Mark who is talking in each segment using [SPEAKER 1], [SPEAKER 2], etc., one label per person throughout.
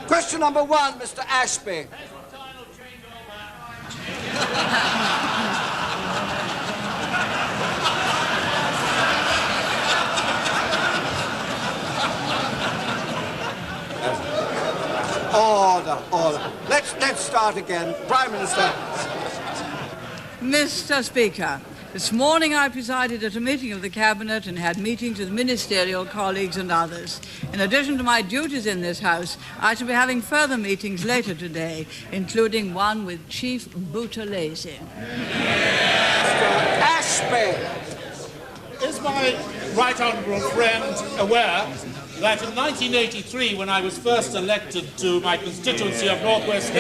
[SPEAKER 1] Question number 1, Mr. Ashby. Order. Let's start again. Prime Minister.
[SPEAKER 2] Mr. Speaker, this morning I presided at a meeting of the Cabinet and had meetings with ministerial colleagues and others. In addition to my duties in this House, I shall be having further meetings later today, including one with Chief Buthelezi.
[SPEAKER 1] Ashby.
[SPEAKER 3] Is my right honourable friend aware that in 1983, when I was first elected to my constituency of North West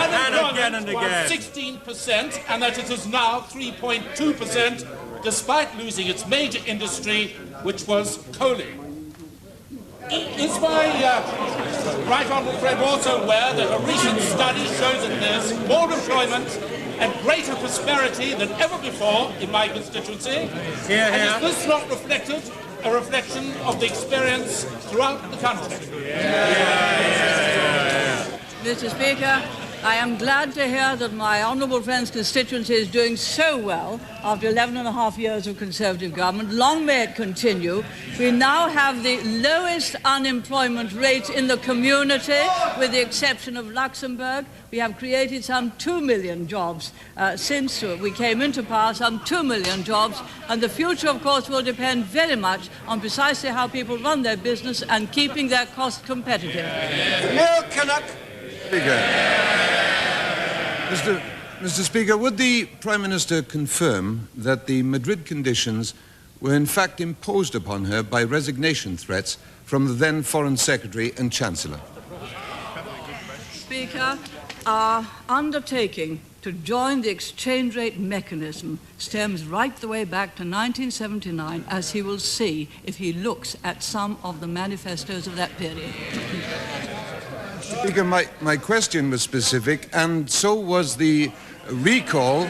[SPEAKER 3] unemployment was 16%, and that it is now 3.2%, despite losing its major industry, which was coaling. Is my right honourable friend also aware that a recent study shows that there's more employment and greater prosperity than ever before in my constituency? And is this not a reflection of the experience throughout the country?
[SPEAKER 2] Mr. Speaker, I am glad to hear that my honourable friend's constituency is doing so well after 11.5 years of Conservative government. Long may it continue. We now have the lowest unemployment rate in the community, with the exception of Luxembourg. We have created some 2 million jobs since we came into power, some 2 million jobs, and the future, of course, will depend very much on precisely how people run their business and keeping their costs competitive.
[SPEAKER 1] Neil Kinnock.
[SPEAKER 4] Mr. Speaker, would the Prime Minister confirm that the Madrid conditions were in fact imposed upon her by resignation threats from the then Foreign Secretary and Chancellor?
[SPEAKER 2] Speaker, our undertaking to join the exchange rate mechanism stems right the way back to 1979, as he will see if he looks at some of the manifestos of that period.
[SPEAKER 4] Speaker, my question was specific, and so was the recall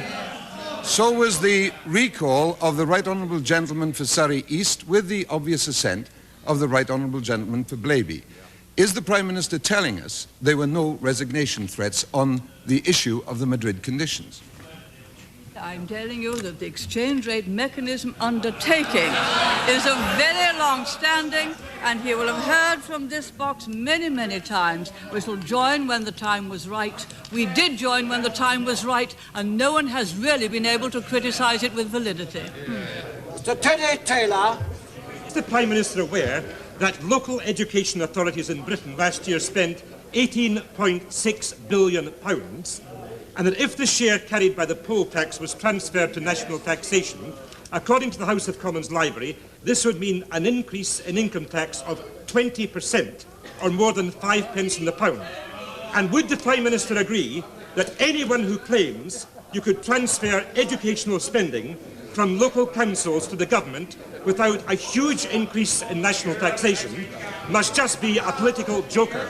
[SPEAKER 4] of the Right Honourable Gentleman for Surrey East, with the obvious assent of the Right Honourable Gentleman for Blaby. Is the Prime Minister telling us there were no resignation threats on the issue of the Madrid conditions?
[SPEAKER 2] I'm telling you that the exchange rate mechanism undertaking is a very long-standing, and he will have heard from this box many, many times. We shall join when the time was right. We did join when the time was right, and no one has really been able to criticise it with validity.
[SPEAKER 1] Mr. Teddy Taylor.
[SPEAKER 5] Is the Prime Minister aware that local education authorities in Britain last year spent £18.6 billion, and that if the share carried by the poll tax was transferred to national taxation, according to the House of Commons Library, this would mean an increase in income tax of 20%, or more than 5 pence in the pound? And would the Prime Minister agree that anyone who claims you could transfer educational spending from local councils to the government without a huge increase in national taxation must just be a political joker?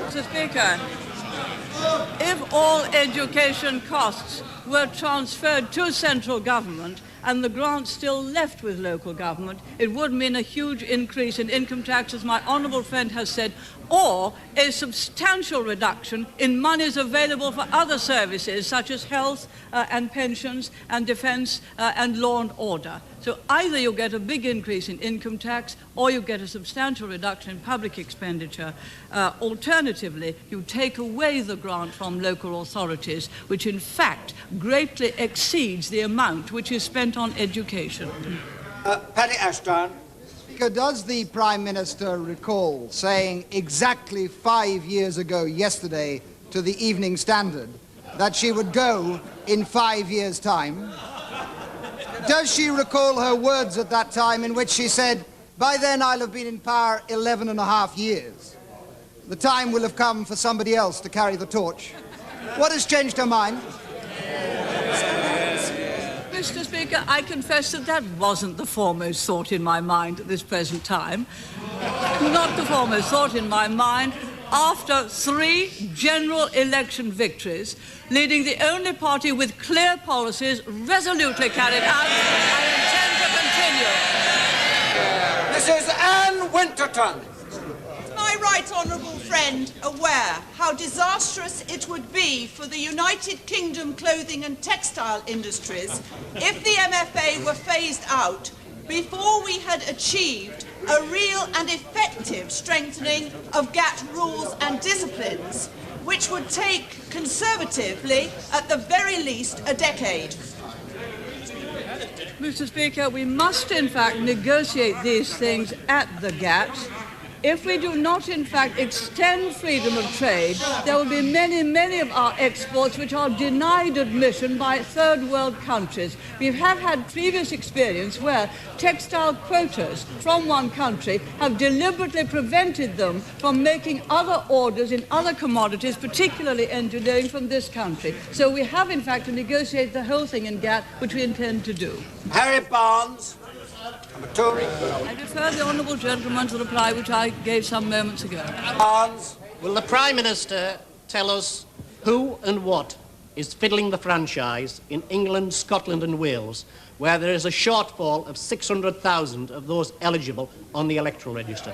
[SPEAKER 2] Mr. Speaker, if all education costs were transferred to central government and the grant still left with local government, it would mean a huge increase in income tax, as my honourable friend has said, or a substantial reduction in monies available for other services such as health and pensions and defence and law and order. So either you get a big increase in income tax or you get a substantial reduction in public expenditure. Alternatively, you take away the grant from local authorities, which in fact greatly exceeds the amount which is spent on education.
[SPEAKER 1] Paddy Ashton.
[SPEAKER 6] Does the Prime Minister recall saying exactly 5 years ago yesterday to the Evening Standard that she would go in 5 years' time? Does she recall her words at that time in which she said, by then I'll have been in power 11.5 years. The time will have come for somebody else to carry the torch. What has changed her mind?
[SPEAKER 2] Mr. Speaker, I confess that that wasn't the foremost thought in my mind at this present time. Not the foremost thought in my mind after 3 general election victories, leading the only party with clear policies resolutely carried out. I intend to continue.
[SPEAKER 1] Mrs. Winterton.
[SPEAKER 7] My right honourable friend aware how disastrous it would be for the United Kingdom clothing and textile industries if the MFA were phased out before we had achieved a real and effective strengthening of GATT rules and disciplines, which would take, conservatively, at the very least, a decade?
[SPEAKER 2] Mr. Speaker, we must in fact negotiate these things at the GATT. If we do not, in fact, extend freedom of trade, there will be many of our exports which are denied admission by third world countries. We have had previous experience where textile quotas from one country have deliberately prevented them from making other orders in other commodities, particularly engineering, from this country. So we have, in fact, to negotiate the whole thing in GATT, which we intend to do.
[SPEAKER 1] Harry Barnes. Number 2.
[SPEAKER 2] I refer the honourable gentleman to the reply which I gave some moments ago.
[SPEAKER 1] Barnes.
[SPEAKER 8] Will the Prime Minister tell us who and what is fiddling the franchise in England, Scotland and Wales, where there is a shortfall of 600,000 of those eligible on the electoral register?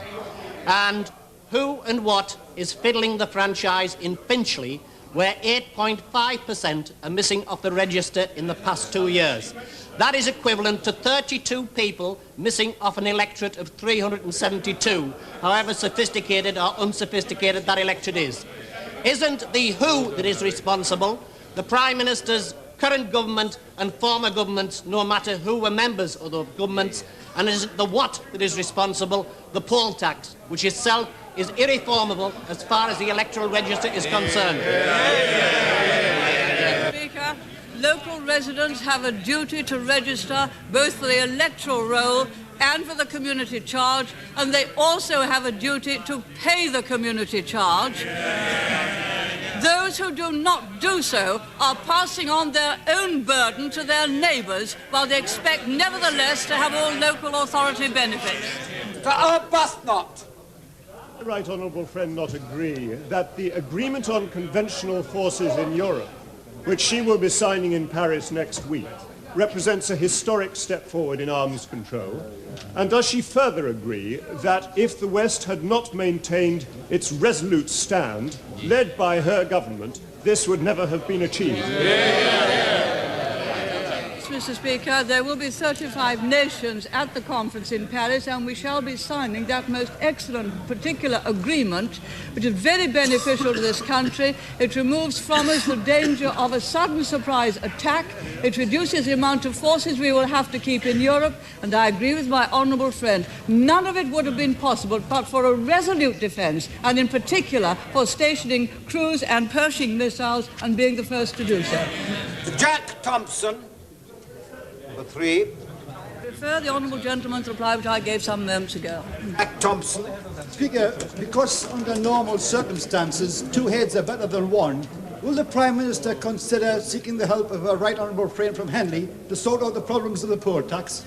[SPEAKER 8] And who and what is fiddling the franchise in Finchley, where 8.5% are missing off the register in the past 2 years? That is equivalent to 32 people missing off an electorate of 372, however sophisticated or unsophisticated that electorate is. Isn't the who that is responsible the Prime Minister's current government and former governments, no matter who were members of those governments? And is it the what that is responsible, the poll tax, which itself is irreformable as far as the electoral register is concerned?
[SPEAKER 2] Speaker, local residents have a duty to register both for the electoral roll and for the community charge, and they also have a duty to pay the community charge. Those who do not do so are passing on their own burden to their neighbours, while they expect nevertheless to have all local authority benefits.
[SPEAKER 1] To Arbuthnot.
[SPEAKER 9] The right honourable friend not agree that the agreement on conventional forces in Europe, which she will be signing in Paris next week, represents a historic step forward in arms control? And does she further agree that if the West had not maintained its resolute stand, led by her government, this would never have been achieved?
[SPEAKER 2] Mr. Speaker, there will be 35 nations at the conference in Paris, and we shall be signing that most excellent particular agreement, which is very beneficial to this country. It removes from us the danger of a sudden surprise attack. It reduces the amount of forces we will have to keep in Europe, and I agree with my honourable friend. None of it would have been possible but for a resolute defence, and in particular for stationing cruise and Pershing missiles and being the first to do so.
[SPEAKER 1] Jack Thompson. Number 3.
[SPEAKER 2] I refer the honourable gentleman's reply which I gave some moments ago.
[SPEAKER 1] Jack Thompson.
[SPEAKER 10] Speaker, because under normal circumstances, 2 heads are better than 1, will the Prime Minister consider seeking the help of a right honourable friend from Henley to sort out the problems of the poor tax?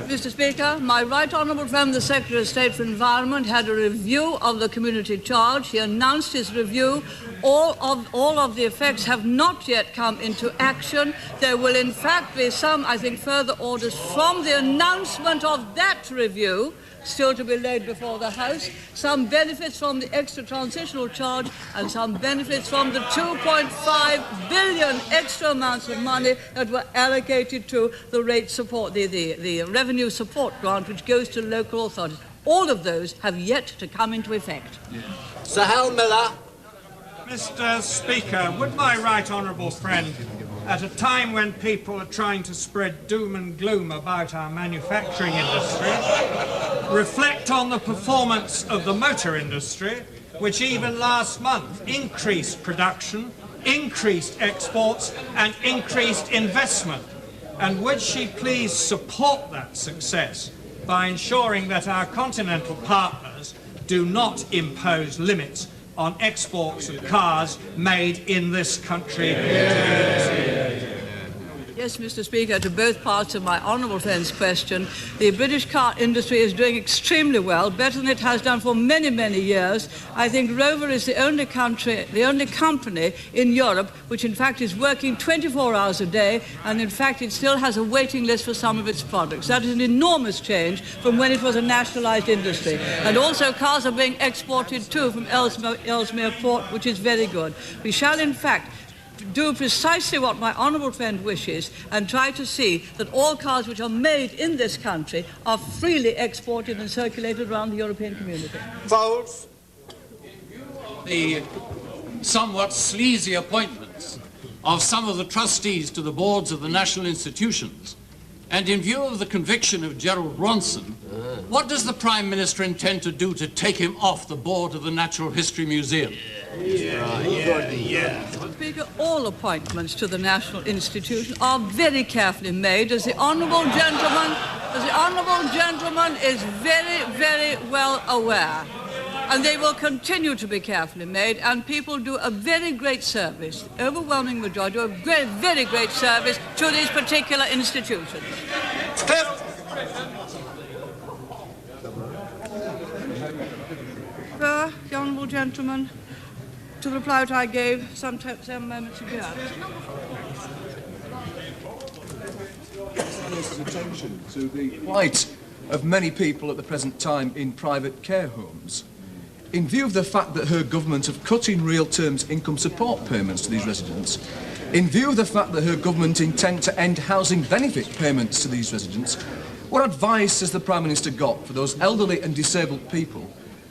[SPEAKER 2] Mr. Speaker, my right honourable friend, the Secretary of State for Environment, had a review of the community charge. He announced his review. All of the effects have not yet come into action. There will in fact be some, I think, further orders from the announcement of that review still to be laid before the House, some benefits from the extra transitional charge and some benefits from the 2.5 billion extra amounts of money that were allocated to the rate support, the revenue support grant, which goes to local authorities. All of those have yet to come into effect.
[SPEAKER 1] Sir Hal Miller.
[SPEAKER 11] Mr. Speaker, would my right honourable friend, at a time when people are trying to spread doom and gloom about our manufacturing industry, reflect on the performance of the motor industry, which even last month increased production, increased exports and increased investment? And would she please support that success by ensuring that our continental partners do not impose limits on exports of cars made in this country?
[SPEAKER 2] Yes, Yes, Mr. Speaker, to both parts of my honourable friend's question, the British car industry is doing extremely well, better than it has done for many, many years. I think Rover is the only company in Europe which in fact is working 24 hours a day, and in fact it still has a waiting list for some of its products. That is an enormous change from when it was a nationalised industry. And also cars are being exported too from Ellesmere Port, which is very good. We shall in fact do precisely what my honourable friend wishes and try to see that all cars which are made in this country are freely exported and circulated around the European community.
[SPEAKER 1] Fowles.
[SPEAKER 12] The somewhat sleazy appointments of some of the trustees to the boards of the national institutions, and in view of the conviction of Gerald Bronson, what does the Prime Minister intend to do to take him off the board of the Natural History Museum?
[SPEAKER 2] Speaker, all appointments to the National Institution are very carefully made, as the honourable gentleman is very, very well aware. And they will continue to be carefully made, and people do a very great service, the overwhelming majority do a very, very great service to these particular institutions. The honourable gentleman, to reply what I gave some moments ago.
[SPEAKER 13] Attention to the plight of many people at the present time in private care homes. In view of the fact that her government have cut in real terms income support payments to these residents, in view of the fact that her government intend to end housing benefit payments to these residents, what advice has the Prime Minister got for those elderly and disabled people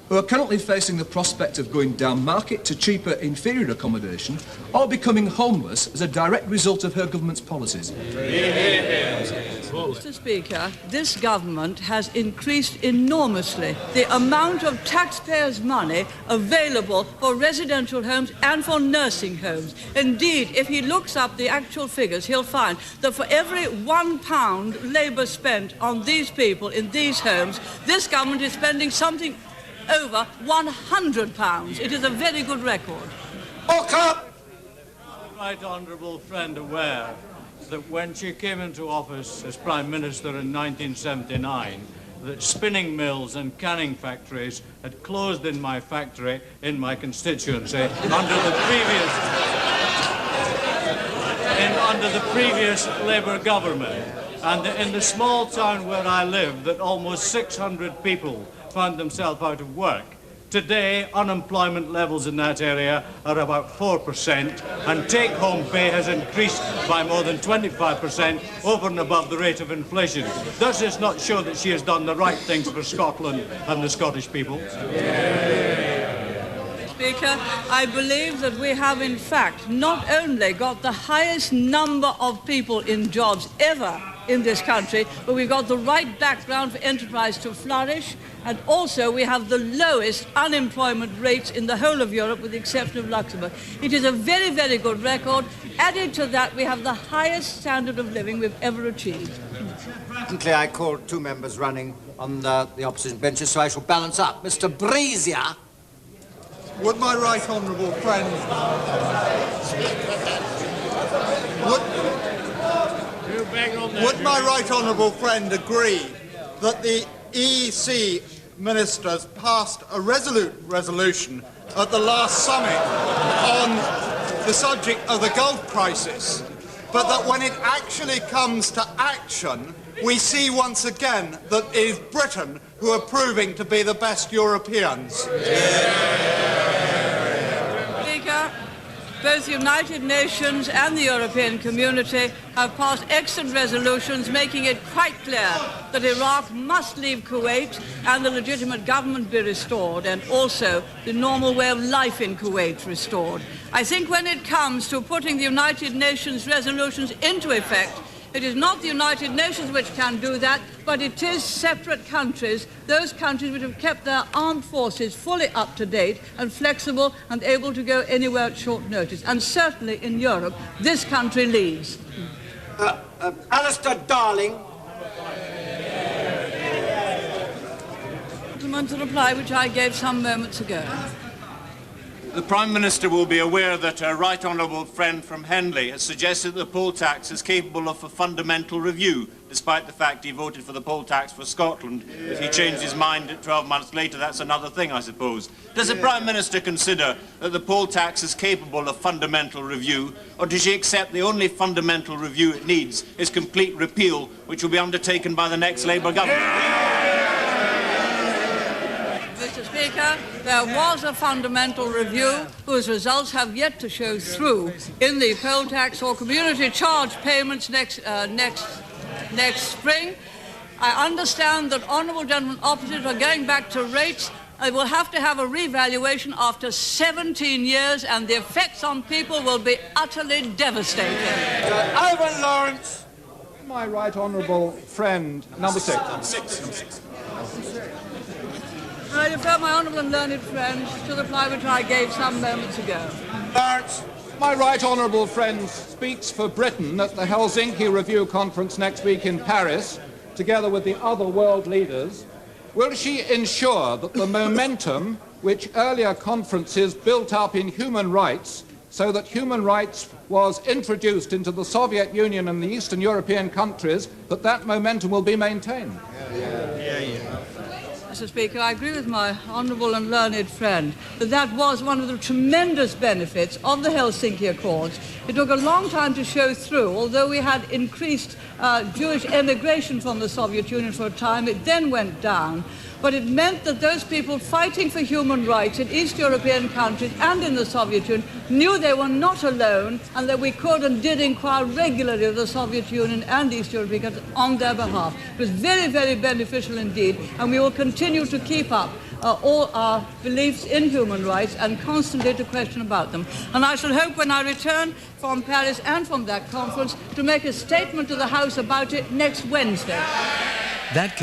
[SPEAKER 13] who are currently facing the prospect of going down market to cheaper, inferior accommodation or becoming homeless as a direct result of her government's policies?
[SPEAKER 2] Mr. Speaker, this government has increased enormously the amount of taxpayers' money available for residential homes and for nursing homes. Indeed, if he looks up the actual figures, he'll find that for every £1 labour spent on these people in these homes, this government is spending something over £100. It is a very good record.
[SPEAKER 14] Right honourable friend aware that when she came into office as Prime Minister in 1979, that spinning mills and canning factories had closed in my factory in my constituency under the previous Labour government. And in the small town where I live, that almost 600 people found themselves out of work. Today, unemployment levels in that area are about 4%, and take-home pay has increased by more than 25% over and above the rate of inflation. Does this not show that she has done the right things for Scotland and the Scottish people?
[SPEAKER 2] Speaker, I believe that we have in fact not only got the highest number of people in jobs ever in this country, but we've got the right background for enterprise to flourish, and also we have the lowest unemployment rates in the whole of Europe with the exception of Luxembourg. It is a very, very good record. Added to that, we have the highest standard of living we've ever achieved.
[SPEAKER 1] Presently, I call two members running on the opposition benches, so I shall balance up. Mr. Brazier.
[SPEAKER 15] Would my right honourable friend... Would my right honourable friend agree that the EC ministers passed a resolute resolution at the last summit on the subject of the Gulf crisis, but that when it actually comes to action, we see once again that it is Britain who are proving to be the best Europeans?
[SPEAKER 2] Speaker, both the United Nations and the European community have passed excellent resolutions making it quite clear that Iraq must leave Kuwait and the legitimate government be restored, and also the normal way of life in Kuwait restored. I think when it comes to putting the United Nations resolutions into effect, it is not the United Nations which can do that, but it is separate countries, those countries which have kept their armed forces fully up to date and flexible and able to go anywhere at short notice. And certainly in Europe, this country leads.
[SPEAKER 1] Alistair Darling.
[SPEAKER 2] Gentleman, to reply which I gave some moments ago.
[SPEAKER 16] The Prime Minister will be aware that a right honourable friend from Henley has suggested that the poll tax is capable of a fundamental review, despite the fact he voted for the poll tax for Scotland. If he changed his mind 12 months later, that's another thing, I suppose. Does the Prime Minister consider that the poll tax is capable of fundamental review, or does she accept the only fundamental review it needs is complete repeal, which will be undertaken by the next Labour government?
[SPEAKER 2] Mr. Speaker, there was a fundamental review whose results have yet to show through in the poll tax or community charge payments next spring. I understand that honourable gentlemen opposite are going back to rates. They will have to have a revaluation after 17 years, and the effects on people will be utterly devastating.
[SPEAKER 17] Ivan Lawrence, my right honourable friend, number 6.
[SPEAKER 2] I refer my honourable and learned friend to the reply which I gave some moments ago.
[SPEAKER 17] Lawrence, my right honourable friend speaks for Britain at the Helsinki Review Conference next week in Paris, together with the other world leaders. Will she ensure that the momentum which earlier conferences built up in human rights, so that human rights was introduced into the Soviet Union and the Eastern European countries, that momentum will be maintained?
[SPEAKER 2] Mr. Speaker, I agree with my honourable and learned friend that was one of the tremendous benefits of the Helsinki Accords. It took a long time to show through. Although we had increased Jewish emigration from the Soviet Union for a time, it then went down. But it meant that those people fighting for human rights in East European countries and in the Soviet Union knew they were not alone, and that we could and did inquire regularly of the Soviet Union and East European countries on their behalf. It was very, very beneficial indeed, and we will continue to keep up all our beliefs in human rights and constantly to question about them. And I shall hope when I return from Paris and from that conference to make a statement to the House about it next Wednesday.